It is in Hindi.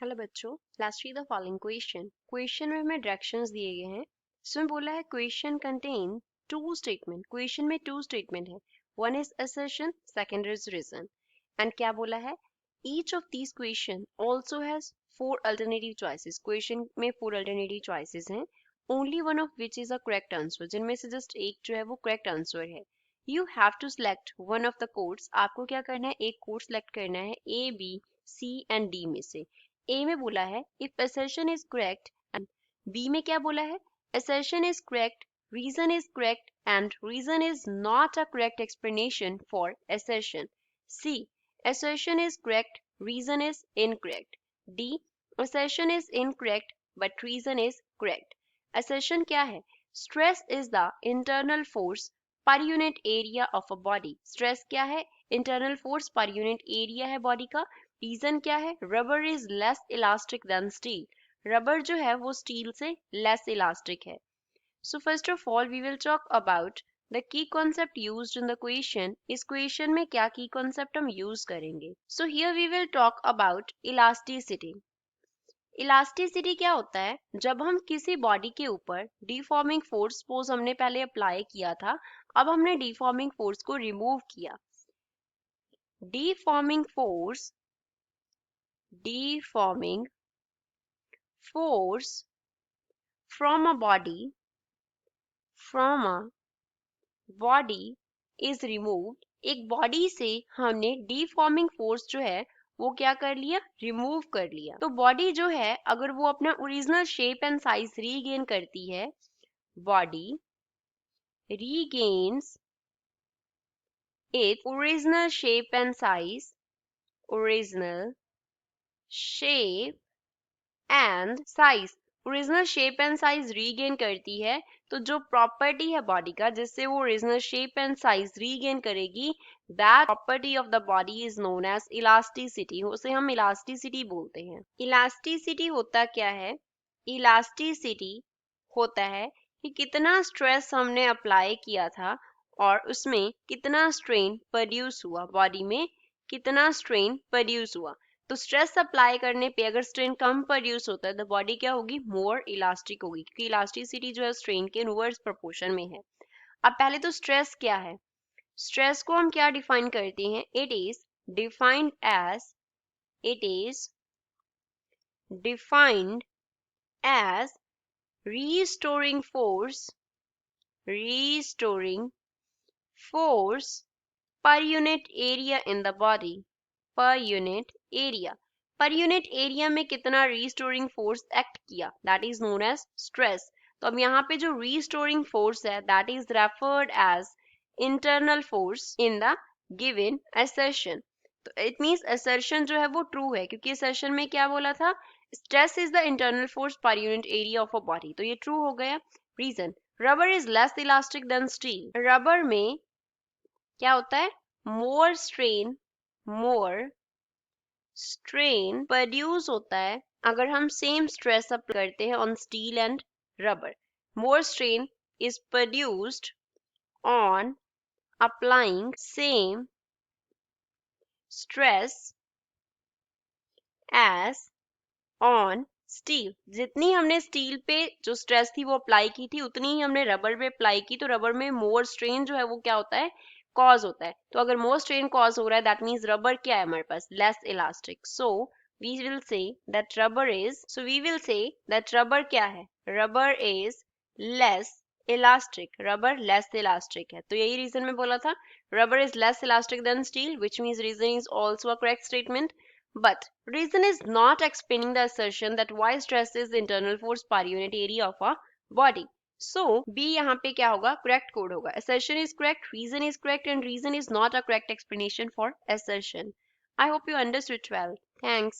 हेलो बच्चों, let's read the following question. Question में हमें डायरेक्शंस दिए गए हैं। इसमें बोला है question contain two statement. Question में टू स्टेटमेंट है, one is assertion, second is reason. And क्या बोला है, each of these question also has four alternative choices. Question में फोर अल्टरनेटिव चॉइसेस हैं, only one of which is a correct answer. जिनमें से जस्ट एक जो है वो करेक्ट आंसर है। You have to select one of the codes. आपको क्या करना है, एक कोड सिलेक्ट करना है A, B, C and D में से। ए में बोला है if assertion is correct and B में क्या बोला है, assertion is correct, reason is correct and reason is not a correct explanation for assertion. C, assertion is correct, reason is incorrect. D, assertion is incorrect but reason is correct. Assertion क्या है, stress is the internal force per unit area of a body. Stress क्या है, internal force per unit area है body का। रीजन क्या है, rubber is less elastic than steel. Rubber जो है वो स्टील से लेस इलास्टिक है। So first of all we will talk about the key concept used in the question. इस क्वेश्चन में क्या की कॉन्सेप्ट हम यूज करेंगे। So here we will talk about elasticity. Elasticity क्या होता है, जब हम किसी बॉडी के ऊपर डिफॉर्मिंग फोर्स सपोज हमने पहले अप्लाई किया था, अब हमने डिफॉर्मिंग फोर्स को रिमूव किया। Deforming force from a body is removed। एक बॉडी से हमने डिफॉर्मिंग फोर्स जो है वो क्या कर लिया, रिमूव कर लिया। तो बॉडी जो है अगर वो अपना original shape and size regain करती है, body regains its original shape and size, original shape and size, original shape and size regain करती है। तो जो प्रॉपर्टी है बॉडी का जिससे वो original shape and size regain करेगी, that property of the body is known as elasticity. उसे हम इलास्टिसिटी बोलते हैं। इलास्टिसिटी होता क्या है, इलास्टिसिटी होता है कि कितना स्ट्रेस हमने अप्लाई किया था और उसमें कितना स्ट्रेन प्रोड्यूस हुआ, बॉडी में कितना स्ट्रेन प्रोड्यूस हुआ। तो स्ट्रेस अप्लाई करने पे अगर स्ट्रेन कम प्रोड्यूस होता है तो बॉडी क्या होगी, मोर इलास्टिक होगी, क्योंकि इलास्टिसिटी जो है स्ट्रेन के इनवर्स प्रोपोर्शन में है। अब पहले तो स्ट्रेस क्या है, स्ट्रेस को हम क्या डिफाइन करते हैं, it is defined as restoring force per unit area in the body, per unit area में कितना रिस्टोरिंग फोर्स एक्ट किया, that is known as stress. तो अब यहाँ पे जो रिस्टोरिंग फोर्स है that is referred as internal force in the given assertion. तो इट मींस असर्शन जो है वो ट्रू है, क्योंकि असर्शन में क्या बोला था, stress is the internal force per unit area of a body, तो ये ट्रू हो गया। Reason, rubber is less elastic than steel. Rubber में क्या होता है, मोर स्ट्रेन प्रोड्यूस होता है अगर हम सेम स्ट्रेस अप करते हैं on steel and rubber. More strain is produced on applying same stress as on steel. जितनी हमने स्टील पे जो स्ट्रेस थी वो अप्लाई की थी उतनी ही हमने रबर पे अप्लाई की, तो रबर में मोर स्ट्रेन जो है वो क्या होता है, कॉज होता है। तो अगर मोर स्ट्रेन कॉज हो रहा है दैट मींस रबर क्या है हमारे पास, less elastic. So we will say that rubber क्या है, rubber is less elastic, rubber less elastic है। तो यही रीजन में बोला था, rubber is less elastic than steel, which means reason is also a correct statement. But reason is not explaining the assertion that why stress is the internal force per unit area of a body. So B यहाँ पे क्या होगा, correct code होगा। Assertion is correct, reason is correct and reason is not a correct explanation for assertion. I hope you understood well. Thanks.